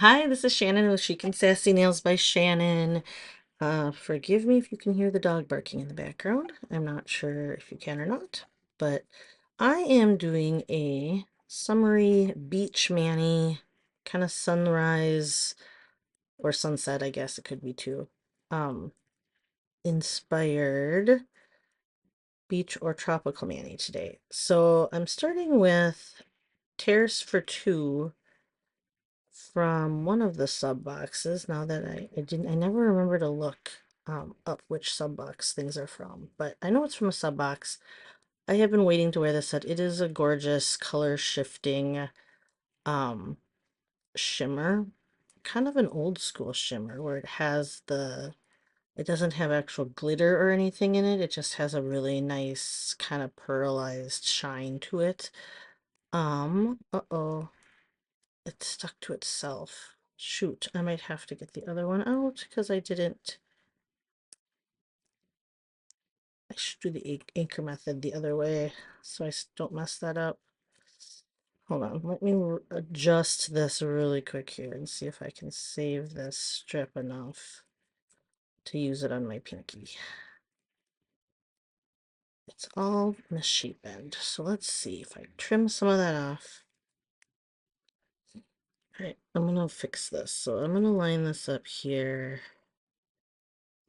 Hi, this is Shannon with Chic and Sassy Nails by Shannon. Forgive me if you can hear the dog barking in the background. I'm not sure if you can or not, but I am doing a summery beach mani, kind of sunrise or sunset, I guess it could be too, um, inspired beach or tropical mani today. So I'm starting with Tears for Two from one of the sub boxes. Now that I never remember to look up which sub box things are from, but I know it's from a sub box. I have been waiting to wear this set. It is a gorgeous color shifting um shimmer, kind of an old school shimmer where it doesn't have actual glitter or anything in it. It just has a really nice kind of pearlized shine to it. Uh-oh. It stuck to itself. Shoot, I might have to get the other one out because I didn't. I should do the anchor method the other way so I don't mess that up. Hold on, let me adjust this really quick here and see if I can save this strip enough to use it on my pinky. It's all misshapen, so let's see if I trim some of that off. All right, I'm gonna fix this. So I'm gonna line this up here,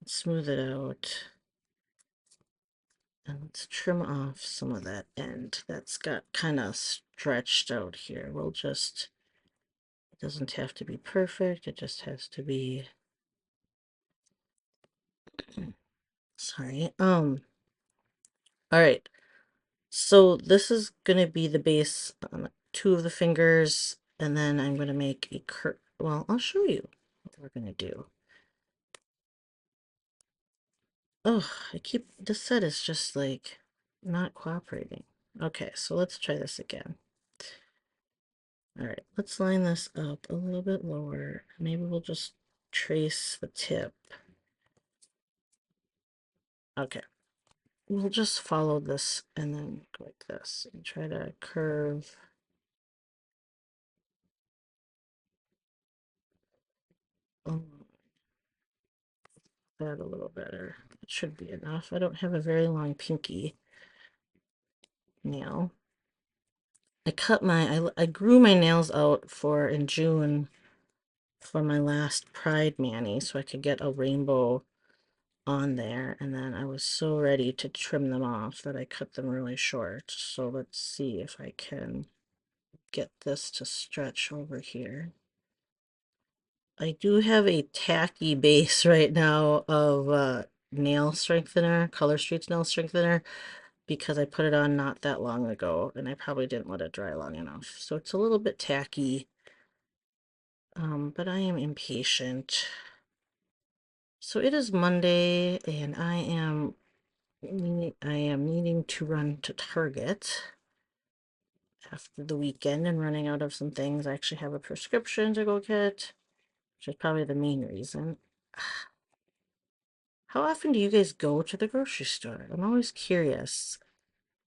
smooth it out. And let's trim off some of that end that's got kind of stretched out here. It doesn't have to be perfect. It just has to be, sorry. All right. So this is going to be the base on two of the fingers, and then I'm going to make a curve. Well, I'll show you what we're going to do. Oh, this set is just like not cooperating. Okay, so let's try this again. All right, let's line this up a little bit lower. Maybe we'll just trace the tip. Okay, we'll just follow this and then go like this and try to curve. That a little better. It should be enough. I don't have a very long pinky nail. I grew my nails out in June for my last Pride Mani so I could get a rainbow on there, and then I was so ready to trim them off that I cut them really short. So let's see if I can get this to stretch over here. I do have a tacky base right now of nail strengthener, Color Streets nail strengthener, because I put it on not that long ago and I probably didn't let it dry long enough. So it's a little bit tacky, but I am impatient. So it is Monday and I am needing to run to Target after the weekend and running out of some things. I actually have a prescription to go get, which is probably the main reason. How often do you guys go to the grocery store? I'm always curious.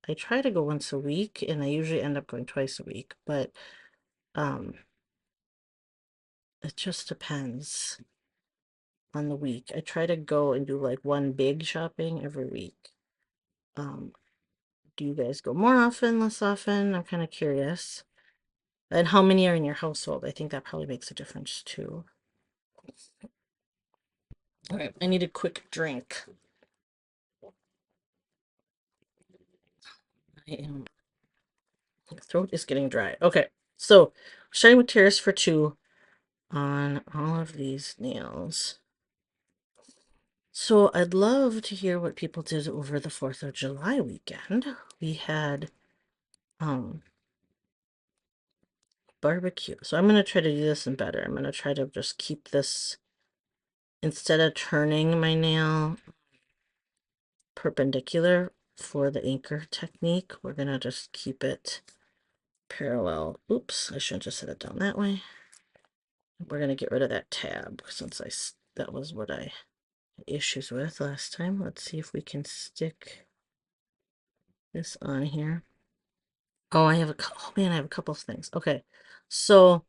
I try to go once a week and I usually end up going twice a week, but um it just depends on the week. I try to go and do like one big shopping every week. Um, do you guys go more often, less often? I'm kind of curious. And how many are in your household? I think that probably makes a difference too. All right, I need a quick drink. My throat is getting dry. Okay, so starting with Tears for Two on all of these nails. So I'd love to hear what people did over the 4th of July weekend. We had um barbecue. So I'm going to try to do this in better. I'm going to try to just keep this, instead of turning my nail perpendicular for the anchor technique, we're going to just keep it parallel. Oops, I shouldn't just set it down that way. We're going to get rid of that tab since that was what I had issues with last time. Let's see if we can stick this on here. Oh, oh man, I have a couple of things. Okay, so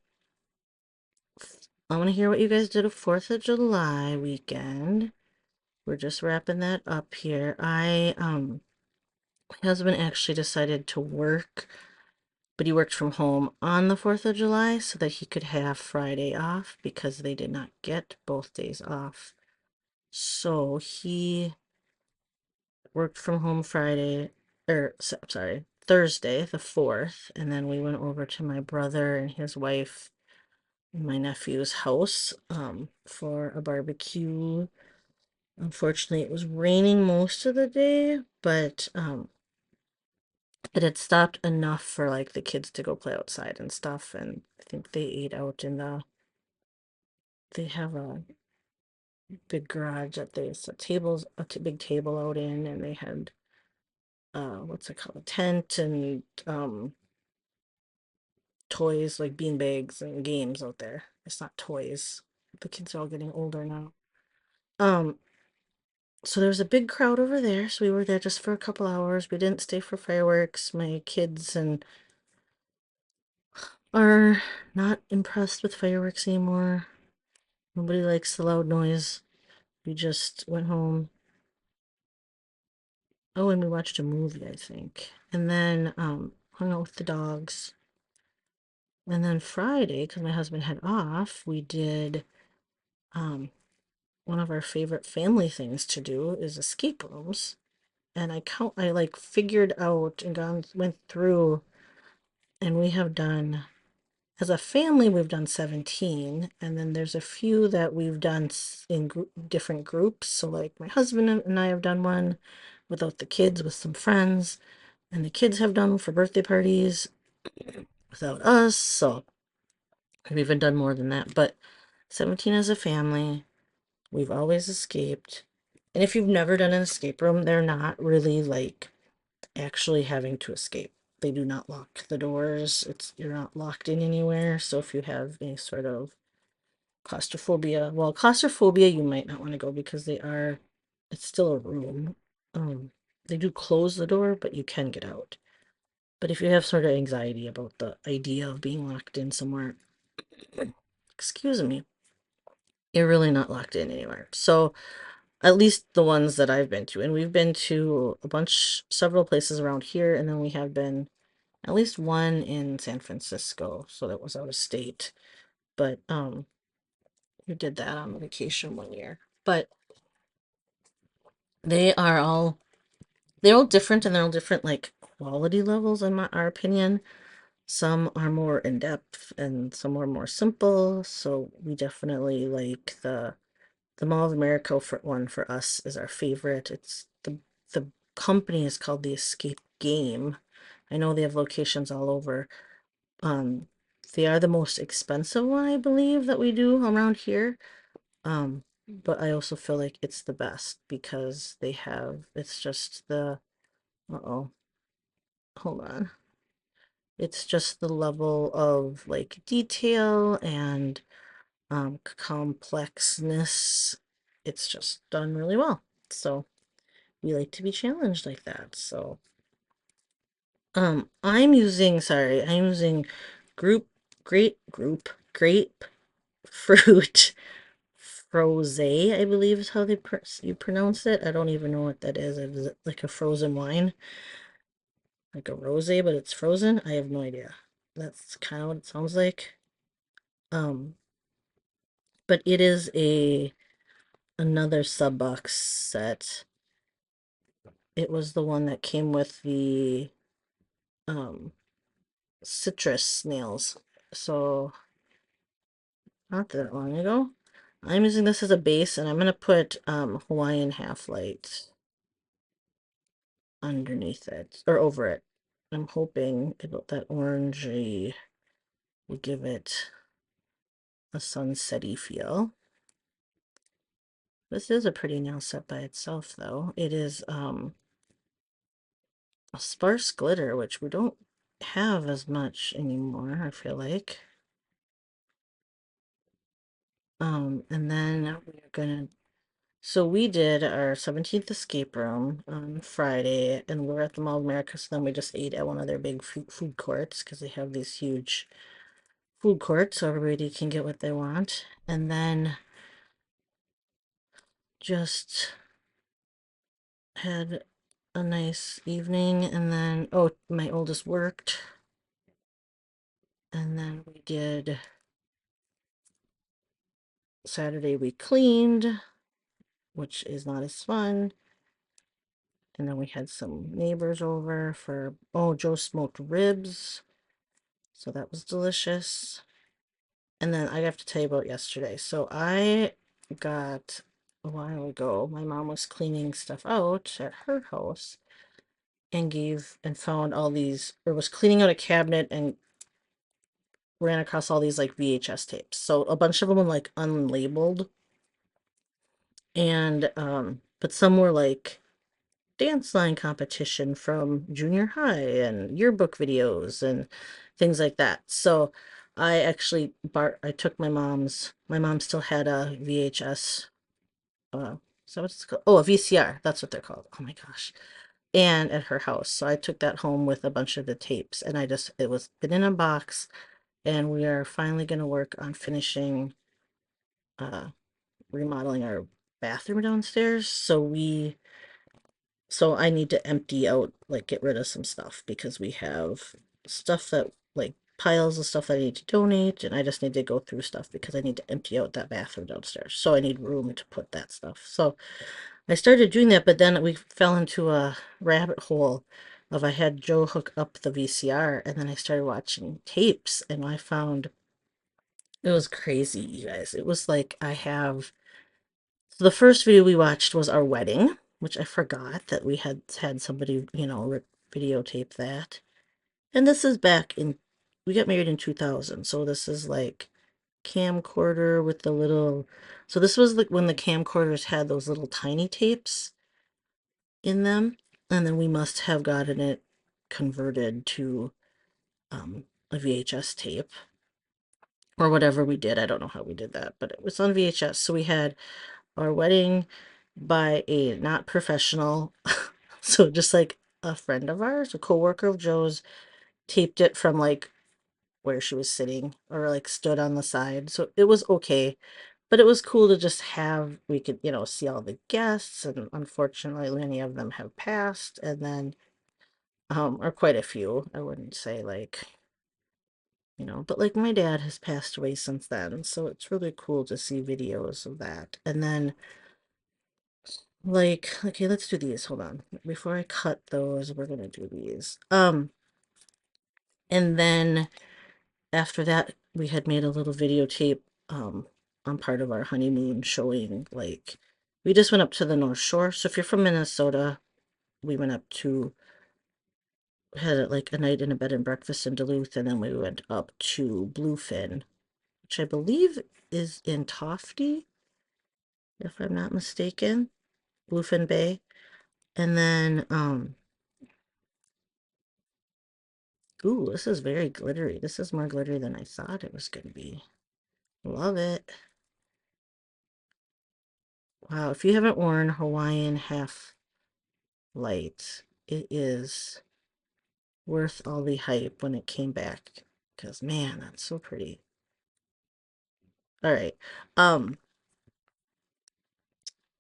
I want to hear what you guys did a 4th of July weekend. We're just wrapping that up here. My husband actually decided to work, but he worked from home on the 4th of July so that he could have Friday off because they did not get both days off. So he worked from home Friday, sorry, Thursday, the 4th, and then we went over to my brother and his wife and my nephew's house for a barbecue. Unfortunately, it was raining most of the day, but it had stopped enough for like the kids to go play outside and stuff, and I think they ate out in they have a big garage that there's big table out in, and they had what's it called, a tent and toys like bean bags and games out there. It's not toys. The kids are all getting older now. Um, so there was a big crowd over there, so we were there just for a couple hours. We didn't stay for fireworks. My kids and are not impressed with fireworks anymore. Nobody likes the loud noise. We just went home. Oh, and we watched a movie, I think. And then hung out with the dogs. And then Friday, because my husband had off, we did um one of our favorite family things to do is escape rooms. And I like figured out and went through, and we have done, as a family, we've done 17, and then there's a few that we've done in different groups. So like my husband and I have done one without the kids with some friends, and the kids have done for birthday parties without us. So we've even done more than that, but 17 as a family, we've always escaped. And if you've never done an escape room, they're not really like actually having to escape. They do not lock the doors. You're not locked in anywhere. So if you have any sort of claustrophobia, well, claustrophobia you might not want to go because it's still a room. They do close the door, but you can get out. But if you have sort of anxiety about the idea of being locked in somewhere, excuse me, you're really not locked in anywhere. So at least the ones that I've been to, and we've been to several places around here, and then we have been at least one in San Francisco, so that was out of state. But we did that on vacation one year. But they are all they're all different, and they're all different like quality levels in our opinion. Some are more in depth and some are more simple. So we definitely like the Mall of America one for us is our favorite. It's the company is called the Escape Game. I know they have locations all over. Um, they are the most expensive one, I believe, that we do around here. But I also feel like it's the best because it's just uh-oh, hold on. It's just the level of like detail and complexness. It's just done really well. So we like to be challenged like that. So I'm using group grapefruit froze, I believe is how you pronounce it. I don't even know what that is. Is it like a frozen wine? Like a rosé, but it's frozen? I have no idea. That's kind of what it sounds like. Um, but it is another sub box set. It was the one that came with the um citrus snails. So not that long ago. I'm using this as a base, and I'm gonna put Hawaiian half light underneath it or over it. I'm hoping that orangey will give it a sunsetty feel. This is a pretty nail set by itself, though. It is a sparse glitter, which we don't have as much anymore, I feel like. And then we're gonna so we did our 17th escape room on Friday, and we were at the Mall of America, so then we just ate at one of their big food courts because they have these huge food court so everybody can get what they want. And then just had a nice evening. And then, oh, my oldest worked. And then we did Saturday, we cleaned, which is not as fun. And then we had some neighbors over for, oh, Joe smoked ribs. So that was delicious. And then I have to tell you about yesterday. So I got a while ago, my mom was cleaning stuff out at her house and found all these, or was cleaning out a cabinet and ran across all these like VHS tapes. So a bunch of them were like unlabeled, and but some were like dance line competition from junior high and yearbook videos and things like that. So I actually I took my mom still had a VHS, so what's it called? Oh, a VCR, that's what they're called. Oh my gosh. And at her house. So I took that home with a bunch of the tapes, and it was been in a box, and we are finally going to work on finishing uh remodeling our bathroom downstairs. So I need to empty out, like get rid of some stuff because we have stuff that like piles of stuff that I need to donate, and I just need to go through stuff because I need to empty out that bathroom downstairs. So I need room to put that stuff. So I started doing that, but then we fell into a rabbit hole of I had Joe hook up the VCR, and then I started watching tapes, and I found it was crazy, you guys. It was like I have so the first video we watched was our wedding, which I forgot that we had somebody, videotape that. And this is we got married in 2000, so this is like camcorder with the little, so this was like when the camcorders had those little tiny tapes in them, and then we must have gotten it converted to a VHS tape or whatever we did. I don't know how we did that, but it was on VHS. So we had our wedding by a not professional, so just like a friend of ours, a coworker of Joe's, taped it from like where she was sitting or like stood on the side. So it was okay, but it was cool to just have, we could, see all the guests, and unfortunately many of them have passed, and then or quite a few. I wouldn't say like, but like my dad has passed away since then, so it's really cool to see videos of that. And then like, okay, let's do these. Hold on. Before I cut those, we're gonna do these. And then after that, we had made a little videotape on part of our honeymoon showing like we just went up to the North Shore. So if you're from Minnesota, we went up to had like a night in a bed and breakfast in Duluth, and then we went up to Bluefin, which I believe is in Tofty, if I'm not mistaken, Bluefin Bay. And then ooh, this is very glittery. This is more glittery than I thought it was going to be. Love it. Wow, if you haven't worn Hawaiian half lights, it is worth all the hype when it came back. Because man, that's so pretty. All right.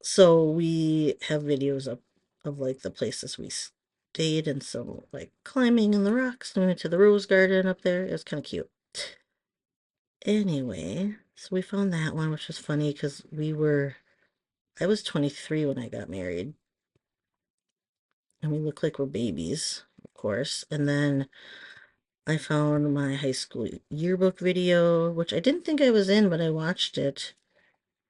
So we have videos of like the places we stayed, and some like climbing in the rocks. We went to the rose garden up there. It was kind of cute. Anyway, so we found that one, which was funny because I was 23 when I got married, and we look like we're babies, of course. And then I found my high school yearbook video, which I didn't think I was in, but I watched it.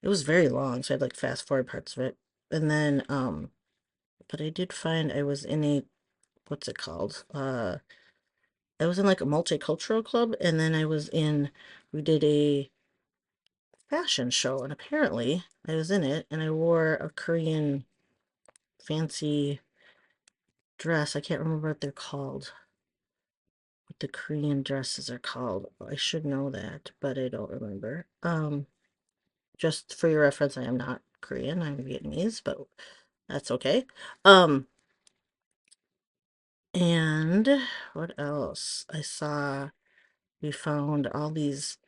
It was very long, so I'd like fast forward parts of it. And then, but I did find I was in what's it called? I was in like a multicultural club, and then we did a fashion show, and apparently I was in it, and I wore a Korean fancy dress. I can't remember what they're called. What the Korean dresses are called. I should know that, but I don't remember. Just for your reference, I am not Korean. I'm Vietnamese, but that's okay. And what else? we found all these,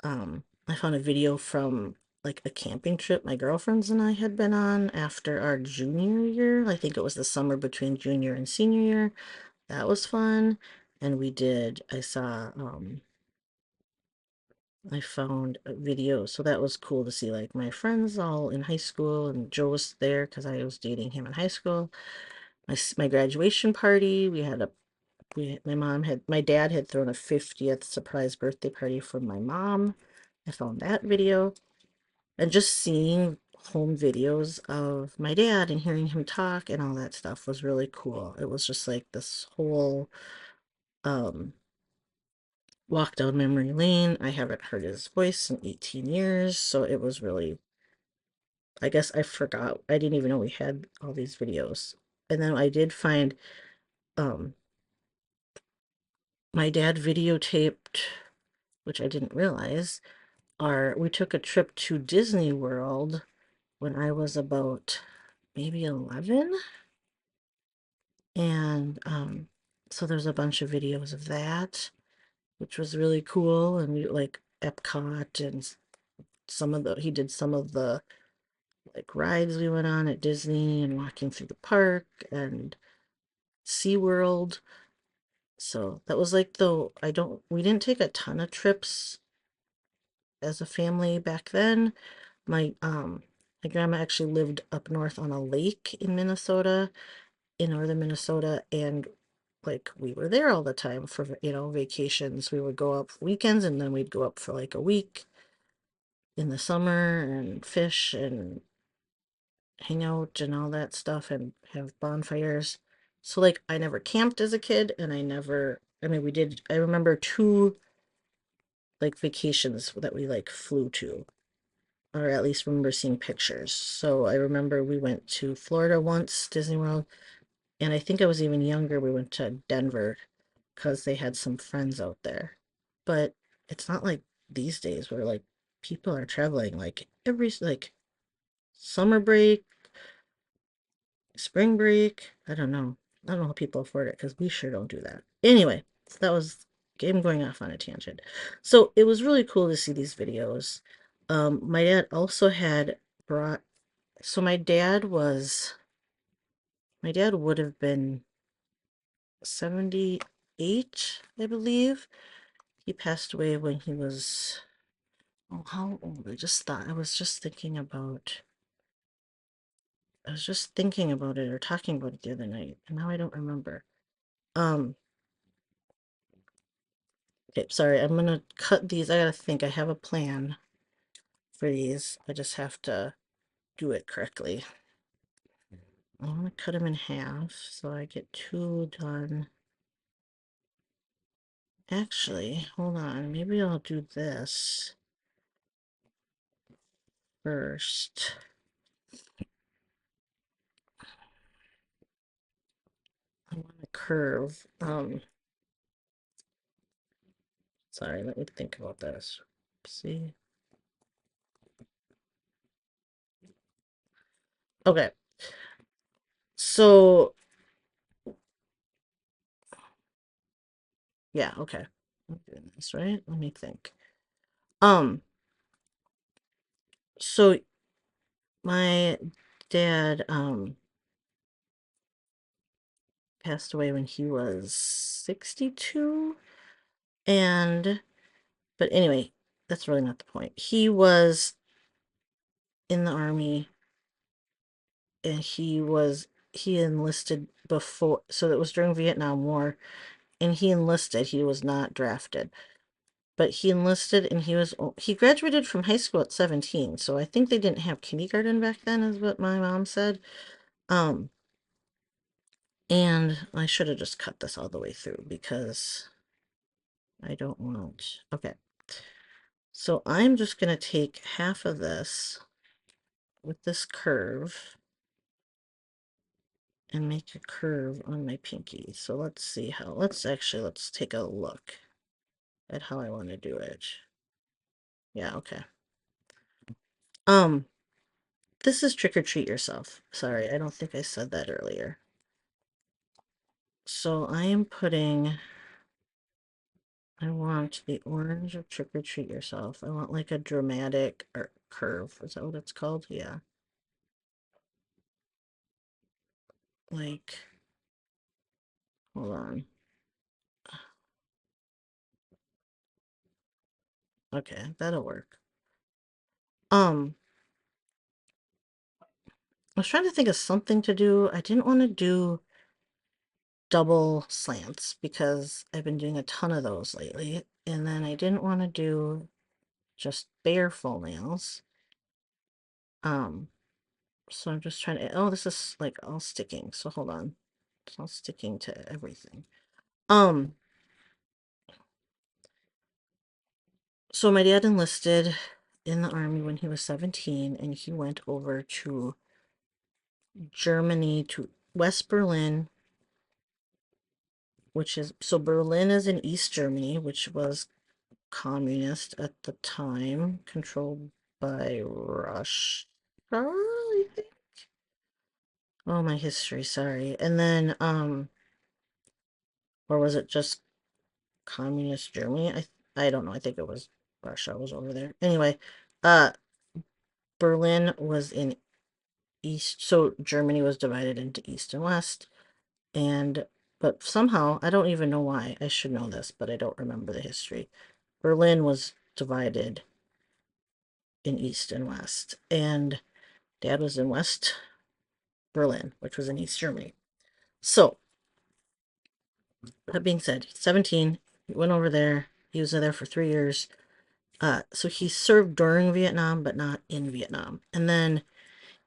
I found a video from like a camping trip my girlfriends and I had been on after our junior year. I think it was the summer between junior and senior year. That was fun. And I found a video, so that was cool to see like my friends all in high school, and Joe was there because I was dating him in high school. My graduation party, my dad had thrown a 50th surprise birthday party for my mom. I found that video, and just seeing home videos of my dad and hearing him talk and all that stuff was really cool. It was just like this whole um walk down memory lane. I haven't heard his voice in 18 years, so it was really, I guess I forgot. I didn't even know we had all these videos. And then I did find um my dad videotaped, which I didn't realize, we took a trip to Disney World when I was about maybe 11. And so there's a bunch of videos of that, which was really cool. And we like Epcot and he did some of the like rides we went on at Disney and walking through the park and SeaWorld. So that was like we didn't take a ton of trips as a family back then. My grandma actually lived up north on a lake in Minnesota, in northern Minnesota, and like we were there all the time for, vacations. We would go up weekends and then we'd go up for like a week in the summer and fish and hang out and all that stuff and have bonfires. So like I never camped as a kid, and I mean I remember two like vacations that we like flew to, or at least remember seeing pictures. So I remember we went to Florida once, Disney World, and I think I was even younger. We went to Denver because they had some friends out there. But it's not like these days where like people are traveling like every like summer break, spring break. I don't know. I don't know how people afford it because we sure don't do that. Anyway, so that was game going off on a tangent. So it was really cool to see these videos. My dad also had brought, so my dad would have been 78, I believe. He passed away when he was, oh, how old? I was just thinking about it or talking about it the other night, and now I don't remember. Um, okay, sorry, I'm gonna cut these. I gotta think. I have a plan for these. I just have to do it correctly. I want to cut them in half so I get two done. Actually, hold on. Maybe I'll do this first. I want to curve. Sorry, let me think about this. See? Okay. So, yeah, okay. I'm doing this, right? Let me think. Um, so my dad passed away when he was 62, and but anyway, that's really not the point. He was in the army, and he enlisted before, so it was during Vietnam War, and he enlisted. He was not drafted, but he enlisted, and he graduated from high school at 17. So I think they didn't have kindergarten back then, is what my mom said. Um, and I should have just cut this all the way through because I don't want. Okay. So I'm just going to take half of this with this curve and make a curve on my pinky. So let's take a look at how I want to do it. Yeah, okay. Um, this is trick or treat yourself. Sorry, I don't think I said that earlier. So I am putting I want the orange of Trick or Treat Yourself. I want like a dramatic or curve. Is that what it's called? Yeah. Like, hold on. Okay, that'll work. Um, I was trying to think of something to do. I didn't want to do double slants because I've been doing a ton of those lately. And then I didn't want to do just bare full nails. Um, so I'm just trying to, oh, this is like all sticking. So hold on. It's all sticking to everything. Um, so my dad enlisted in the army when he was 17 and he went over to Germany to West Berlin, which is so Berlin is in East Germany, which was communist at the time, controlled by Russia, I think. Oh, my history, sorry. And then, or was it just communist Germany? I don't know. I think it was Russia was over there. Anyway, uh, Berlin was in East, so Germany was divided into East and West, and but somehow I don't even know why. I should know this, but I don't remember the history. Berlin was divided in East and West, and Dad was in West Berlin, which was in East Germany. So, that being said, 17, he went over there. He was there for 3 years. So he served during Vietnam, but not in Vietnam. And then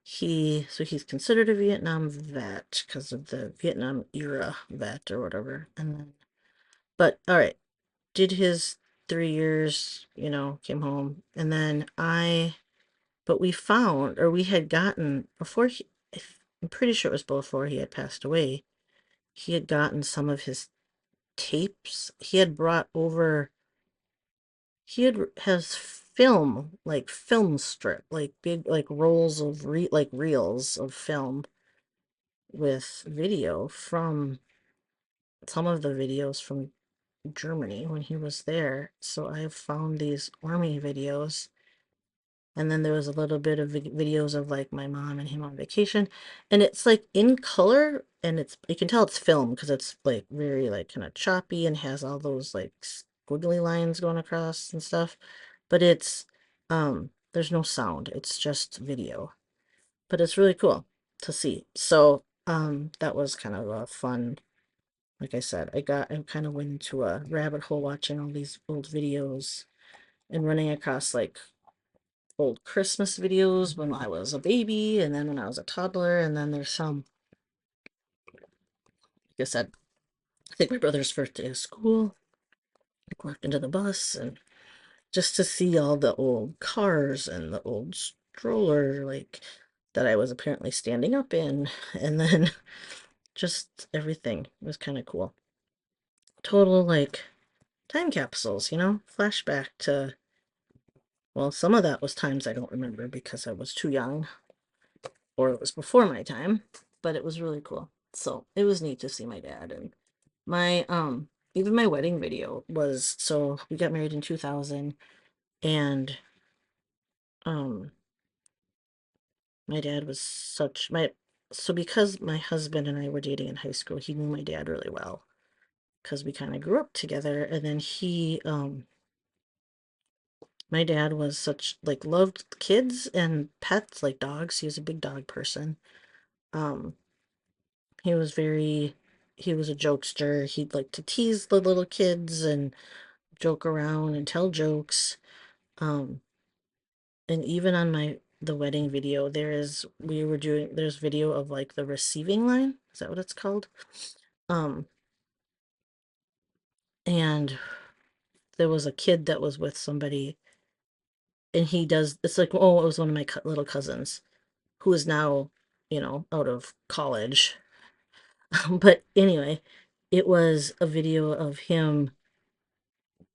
he's considered a Vietnam vet because of the Vietnam era vet or whatever. And then, but all right, did his 3 years, came home. And then but we found, or we had gotten, before I'm pretty sure it was before he had passed away, he had gotten some of his tapes. He had brought over, has film, like film strip, like big, like rolls of, like reels of film with video from some of the videos from Germany when he was there. So I found these army videos. And then there was a little bit of videos of like my mom and him on vacation. And it's like in color and you can tell it's film because it's like very like kind of choppy and has all those like squiggly lines going across and stuff. But there's no sound. It's just video. But it's really cool to see. So, that was kind of a fun, like I said, I kind of went into a rabbit hole watching all these old videos and running across like old Christmas videos when I was a baby and then when I was a toddler. And then there's some, like I said, I think my brother's first day of school. I walked into the bus and just to see all the old cars and the old stroller, like that I was apparently standing up in. And then just everything was kind of cool. Total like time capsules, flashback to, well, some of that was times I don't remember because I was too young or it was before my time, but it was really cool. So it was neat to see my dad and my even my wedding video was, so we got married in 2000 and um my dad was such my so because my husband and I were dating in high school, he knew my dad really well because we kind of grew up together. And then my dad was such like loved kids and pets like dogs. He was a big dog person. um He was he was a jokester. He'd like to tease the little kids and joke around and tell jokes. Um, and even on the wedding video, there's video of like the receiving line. Is that what it's called? Um, and there was a kid that was with somebody, and it's like, oh, it was one of my little cousins who is now, out of college. But anyway, it was a video of him.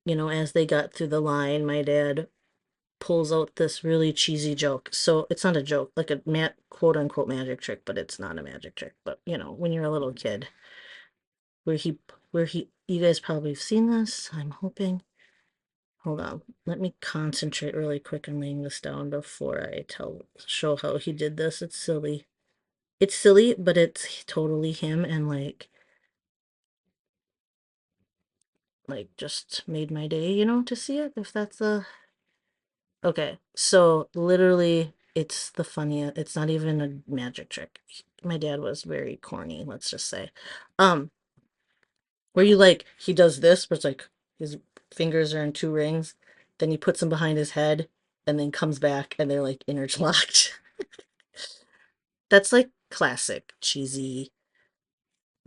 As they got through the line, my dad pulls out this really cheesy joke. So it's not a joke, like a quote unquote magic trick, but it's not a magic trick. But when you're a little kid, where he you guys probably have seen this, I'm hoping. Hold on. Let me concentrate really quick on laying this down before I show how he did this. It's silly. It's silly, but it's totally him and like just made my day, to see it if that's a okay. So literally it's the funniest. It's not even a magic trick. My dad was very corny, let's just say. Um where he does this, but it's like his fingers are in two rings, then he puts them behind his head and then comes back and they're like interlocked. That's like classic cheesy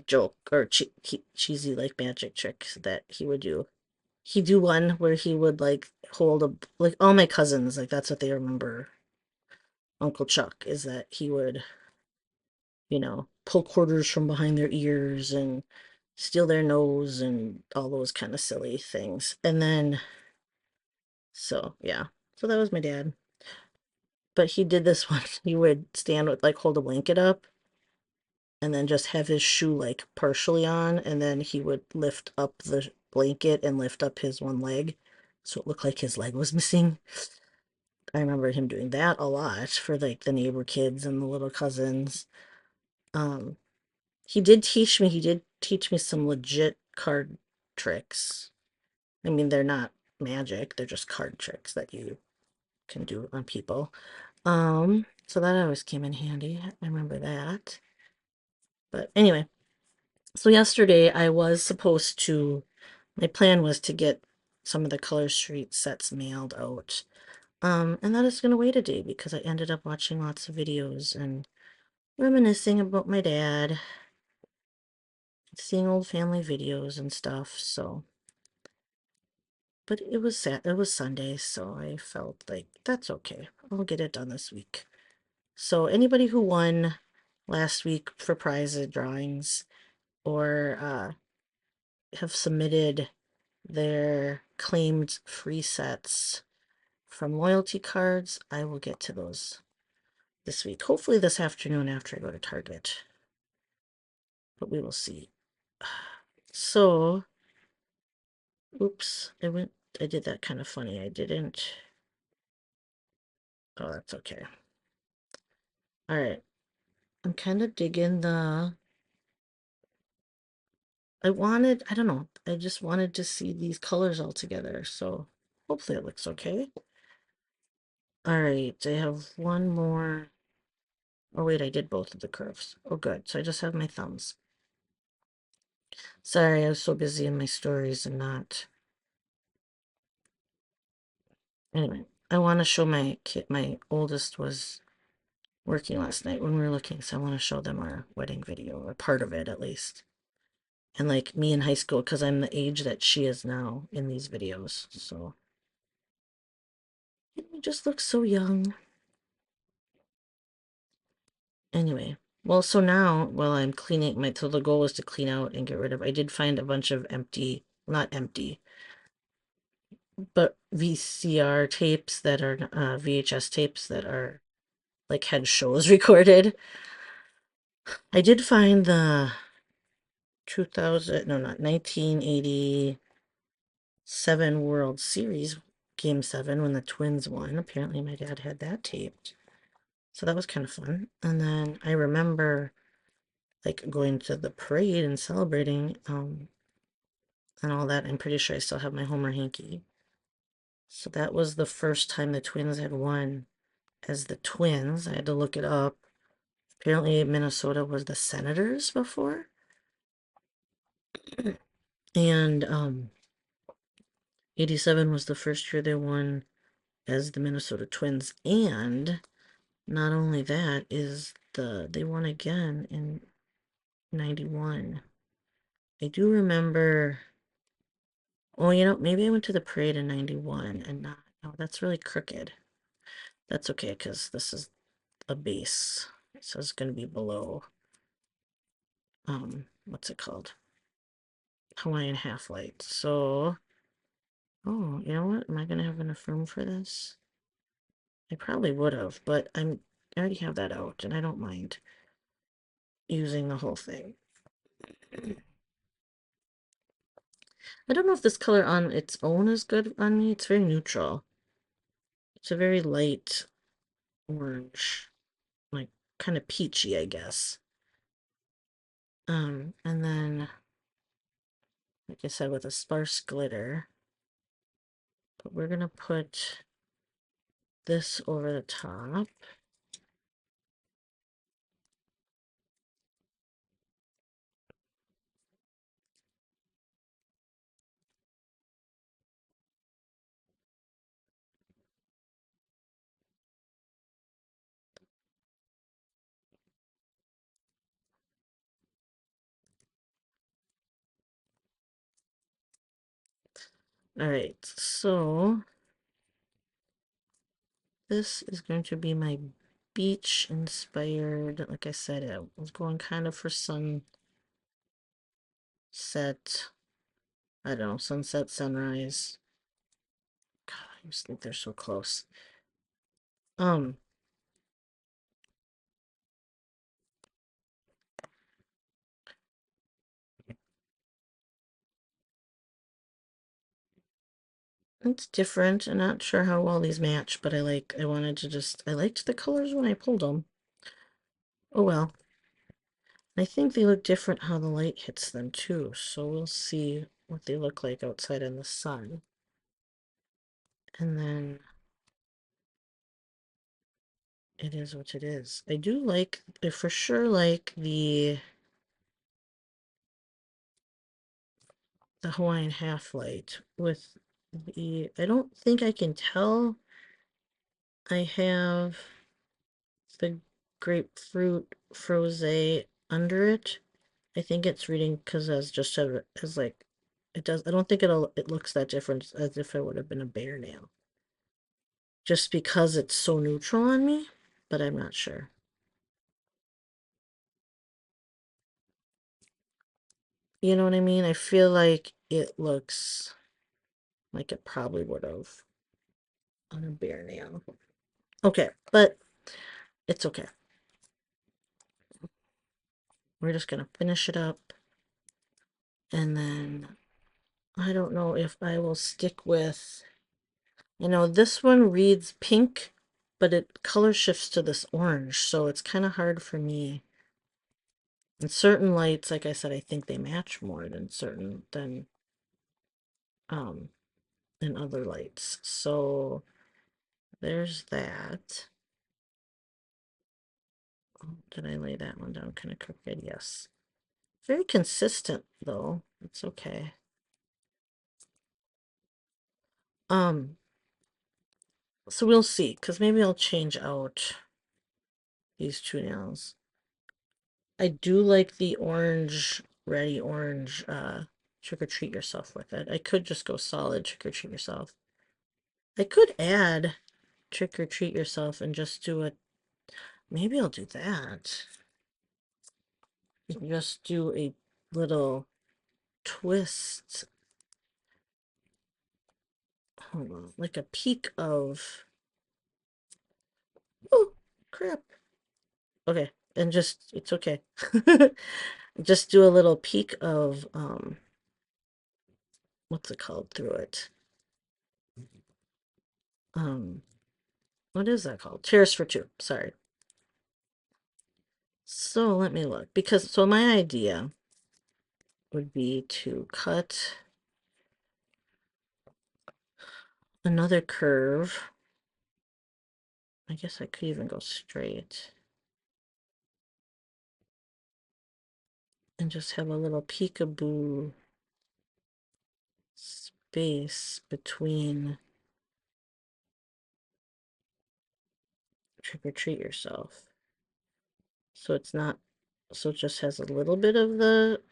joke or cheesy like magic tricks that he would do. He'd do one where he would like hold a like all my cousins, like that's what they remember Uncle Chuck is that he would, pull quarters from behind their ears and steal their nose and all those kind of silly things. And then so yeah. So that was my dad. But he did this one. He would stand with like hold a blanket up and then just have his shoe like partially on, and then he would lift up the blanket and lift up his one leg so it looked like his leg was missing. I remember him doing that a lot for like the neighbor kids and the little cousins. Um, he did teach me some legit card tricks. I mean, they're not magic, they're just card tricks that you can do on people. So that always came in handy. I remember that. But anyway, so yesterday I was supposed to, my plan was to get some of the Color Street sets mailed out. And that is going to wait a day because I ended up watching lots of videos and reminiscing about my dad, seeing old family videos and stuff. So, but it was Sunday, so I felt like that's okay. I'll get it done this week. So anybody who won last week for prize drawings or have submitted their claimed free sets from loyalty cards, I will get to those this week. Hopefully this afternoon after I go to Target. But we will see. So, oops, I did that kind of funny. I didn't. Oh, that's okay. All right. I'm kind of digging I don't know, I just wanted to see these colors all together. So hopefully it looks okay. All right. I have one more. Oh, wait, I did both of the curves. Oh, good. So I just have my thumbs. Sorry, I was so busy in my stories and not. Anyway, I want to show my kid. My oldest was working last night when we were looking, so I want to show them our wedding video, or part of it at least. And like me in high school, because I'm the age that she is now in these videos. So we just look so young. Anyway, well, so now while I'm cleaning so the goal was to clean out and get rid of, I did find a bunch of empty, not empty, but VCR tapes that are VHS tapes that are like had shows recorded. I did find the 2000, no, not 1987 World Series Game 7 when the Twins won. Apparently my dad had that taped. So that was kind of fun. And then I remember like going to the parade and celebrating and all that. I'm pretty sure I still have my Homer hanky. So that was the first time the Twins had won as the Twins. I had to look it up. Apparently Minnesota was the Senators before. And 87 was the first year they won as the Minnesota Twins. And not only that is they won again in 91. I do remember, oh, maybe I went to the parade in 91 and not, oh, that's really crooked. That's okay because this is a base. So it's going to be below, what's it called? Hawaiian half light. So, oh, you know what? Am I going to have enough room for this? I probably would have, but I already have that out and I don't mind using the whole thing. I don't know if this color on its own is good on me. It's very neutral. It's a very light orange, like kind of peachy, I guess. And then, like I said, with a sparse glitter, but we're gonna put this over the top. All right, so this is going to be my beach inspired. Like I said, I was going kind of for sunset. I don't know, sunset, sunrise. God, I just think they're so close. Um, it's different. I'm not sure how well these match, but I wanted to just, I liked the colors when I pulled them. Oh well. I think they look different how the light hits them too, so we'll see what they look like outside in the sun. And then it is what it is. I do like, I for sure like the Hawaiian half light with I don't think I can tell I have the grapefruit froze under it. I think it's reading because as like it does. I don't think it looks that different as if it would have been a bare nail. Just because it's so neutral on me, but I'm not sure. You know what I mean? I feel like it looks like it probably would have on a bare nail. Okay, but it's okay. We're just gonna finish it up, and then I don't know if I will stick with, this one reads pink, but it color shifts to this orange, so it's kind of hard for me. In certain lights, like I said, I think they match more than um in other lights. So there's that. Oh, did I lay that one down kind of crooked? Yes. Very consistent though. It's okay. Um, so we'll see, because maybe I'll change out these two nails. I do like the orange, ready orange, trick or treat yourself with it. I could just go solid trick or treat yourself. I could add trick or treat yourself and just do it. Maybe I'll do that. You can just do a little twist. Hold on, like a peak of. Oh, crap. Okay, and just, it's okay. Just do a little peek of, what's it called through it? Um, what is that called? Tears for Two, sorry. So let me look, so my idea would be to cut another curve. I guess I could even go straight and just have a little peekaboo space between trick or treat yourself. So it's not, so it just has a little bit of the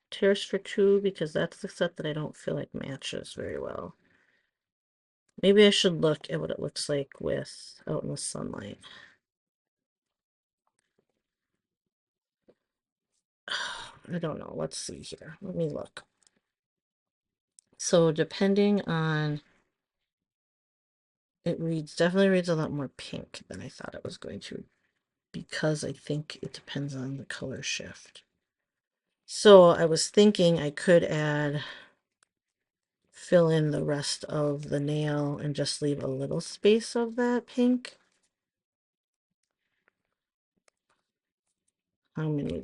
Tears for Two, because that's the set that I don't feel like matches very well. Maybe I should look at what it looks like with out in the sunlight. I don't know. Let's see here. Let me look. So depending on, definitely reads a lot more pink than I thought it was going to, because I think it depends on the color shift. So I was thinking I could add fill in the rest of the nail and just leave a little space of that pink. How many?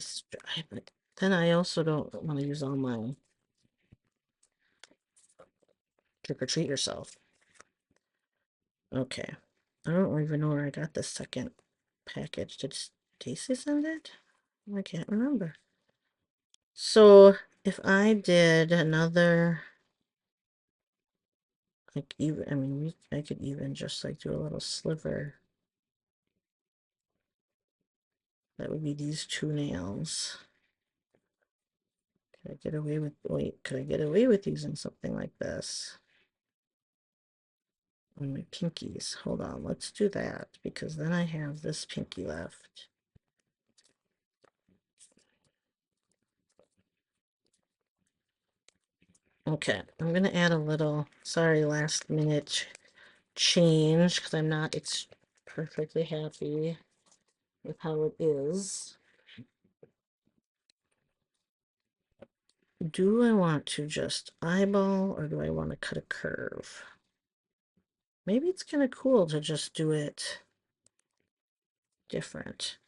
But then I also don't want to use all my trick or treat yourself. Okay. I don't even know where I got the second package. Did Stacy send it? I can't remember. So if I did another, like even, I mean, I could even just like do a little sliver. That would be these two nails. Could I get away with, wait, could I get away with using something like this on my pinkies? Hold on, let's do that because then I have this pinky left. Okay, I'm gonna add a little, sorry, last minute change because I'm not perfectly happy with how it is. Do I want to just eyeball or do I want to cut a curve? Maybe it's kind of cool to just do it different.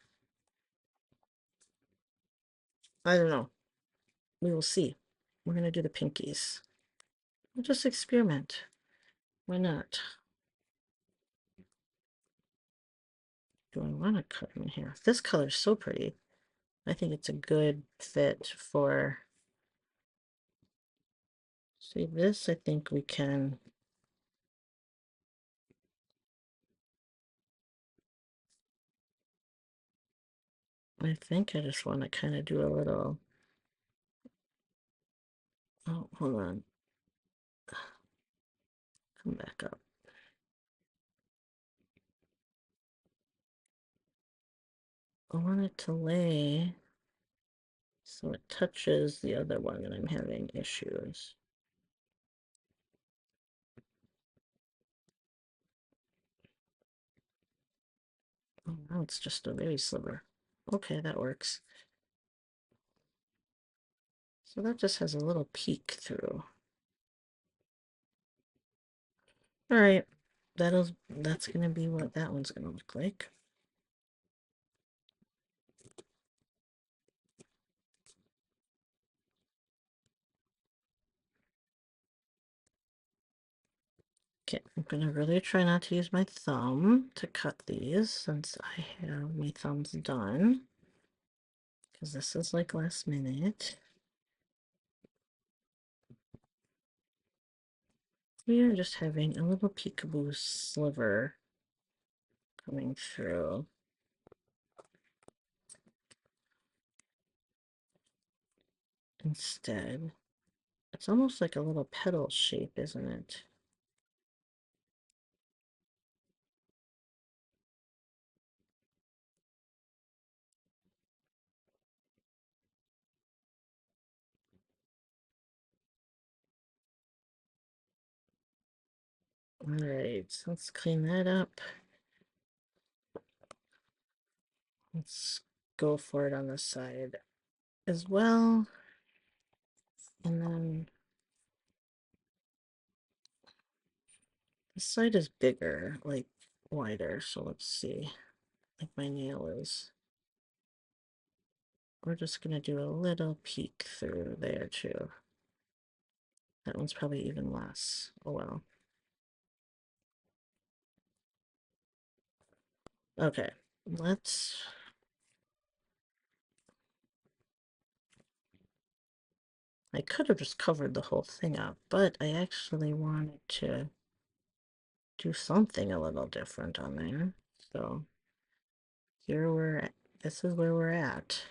I don't know. We will see. We're going to do the pinkies. We'll just experiment. Why not? Do I want to cut them in half? This color is so pretty. I think it's a good fit for... See, this I think we can... I think I just want to kind of do a little... Oh, hold on. Come back up. I want it to lay so it touches the other one and I'm having issues. Oh, now it's just a very sliver. Okay, that works. So that just has a little peek through. All right, that's gonna be what that one's gonna look like. Okay, I'm gonna really try not to use my thumb to cut these since I have my thumbs done. Because this is like last minute. We are just having a little peekaboo sliver coming through. Instead, it's almost like a little petal shape, isn't it? All right, so let's clean that up. Let's go for it on this side as well. And then this side is bigger, like wider. So let's see, like my nail is. We're just gonna do a little peek through there too. That one's probably even less. Oh well. Okay, let's... I could have just covered the whole thing up, but I actually wanted to do something a little different on there. So here we're at. This is where we're at.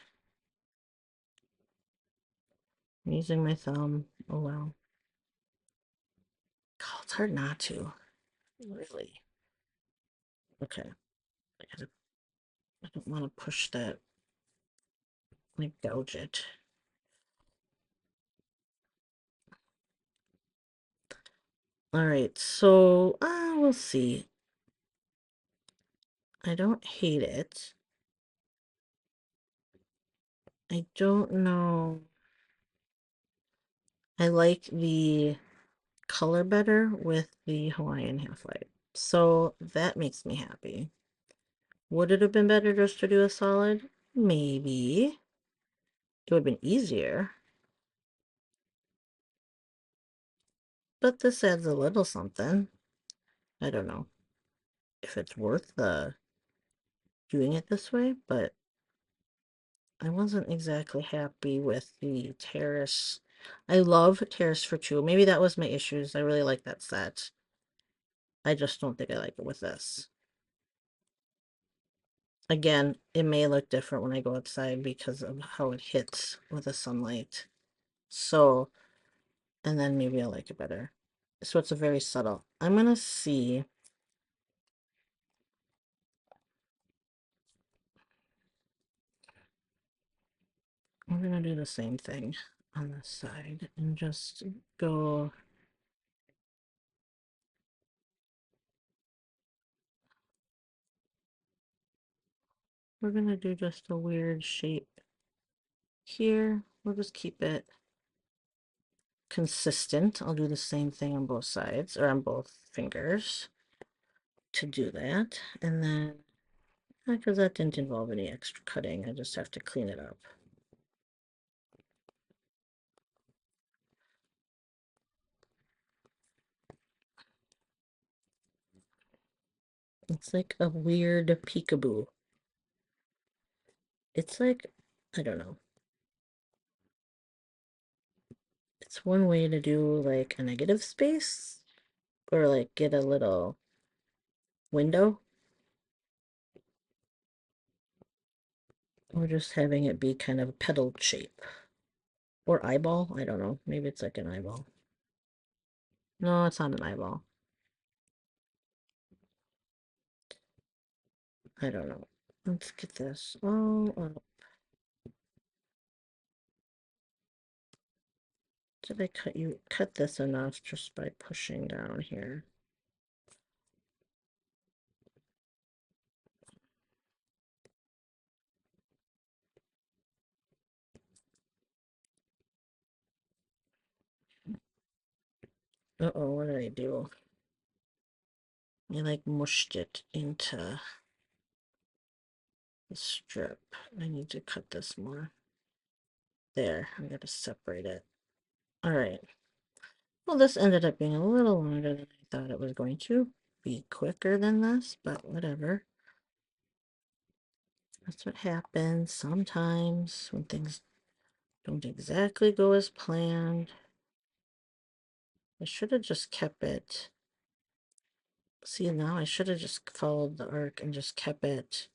I'm using my thumb. Oh well. God, it's hard not to. Really. Okay. I don't want to push that. Like gouge it. All right, so we'll see. I don't hate it. I don't know. I like the color better with the Hawaiian half light. So that makes me happy. Would it have been better just to do a solid? Maybe. It would have been easier. But this adds a little something. I don't know if it's worth doing it this way, but I wasn't exactly happy with the Terrace. I love Terrace for Two. Maybe that was my issues. I really like that set. I just don't think I like it with this. Again, it may look different when I go outside because of how it hits with the sunlight. So, and then maybe I'll like it better. So it's a very subtle. I'm gonna see. I'm gonna do the same thing on this side and just go. We're gonna do just a weird shape here. We'll just keep it consistent. I'll do the same thing on both sides or on both fingers to do that. And then, because that didn't involve any extra cutting, I just have to clean it up. It's like a weird peekaboo. It's like, I don't know. It's one way to do like a negative space or like get a little window or just having it be kind of a petal shape or eyeball. I don't know. Maybe it's like an eyeball. No, it's not an eyeball. I don't know. Let's get this all up. Did I cut this enough just by pushing down here? Uh-oh, what did I do? I like mushed it into the strip. I need to cut this more. There, I'm gonna separate it. All right. Well, this ended up being a little longer than I thought it was going to be quicker than this, but whatever. That's what happens sometimes when things don't exactly go as planned. I should have just kept it. See, now I should have just followed the arc and just kept it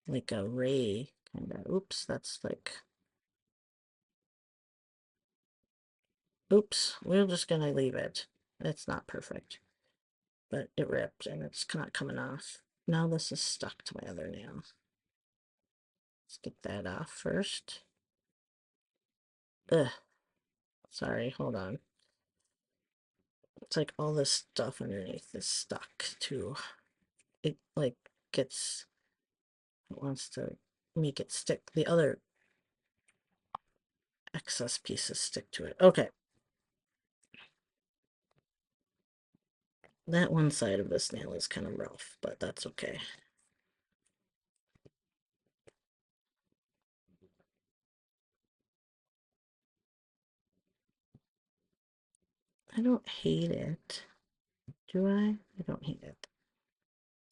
like a ray kind of. Oops, that's like. Oops, we're just gonna leave it. It's not perfect, but it ripped and it's not coming off. Now this is stuck to my other nail. Let's get that off first. Ugh, sorry, hold on. It's like all this stuff underneath is stuck too. It like gets, it wants to make it stick. The other excess pieces stick to it. Okay. That one side of this nail is kind of rough, but that's okay. I don't hate it. Do I? I don't hate it.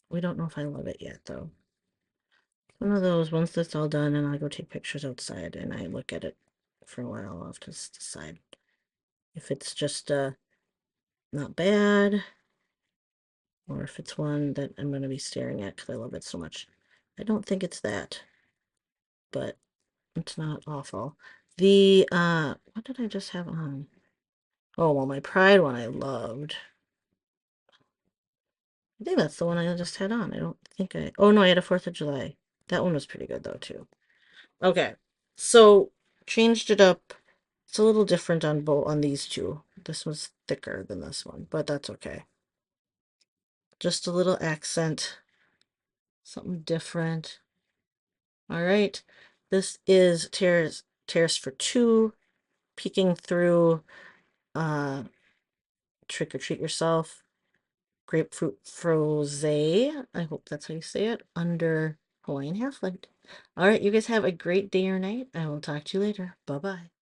We don't know if I love it yet, though. One of those, once that's all done and I go take pictures outside and I look at it for a while, I'll have to decide if it's just not bad or if it's one that I'm going to be staring at because I love it so much. I don't think it's that, but it's not awful. The, what did I just have on? Oh, well, my Pride one I loved. I think that's the one I just had on. I don't think oh no, I had a 4th of July. That one was pretty good though, too. Okay, so changed it up. It's a little different on both on these two. This one's thicker than this one, but that's okay. Just a little accent, something different. All right, this is Terrace for Two, peeking through trick or treat yourself. Grapefruit frosé. I hope that's how you say it. Under Hawaiian Half Light. All right, you guys have a great day or night. I will talk to you later. Bye bye.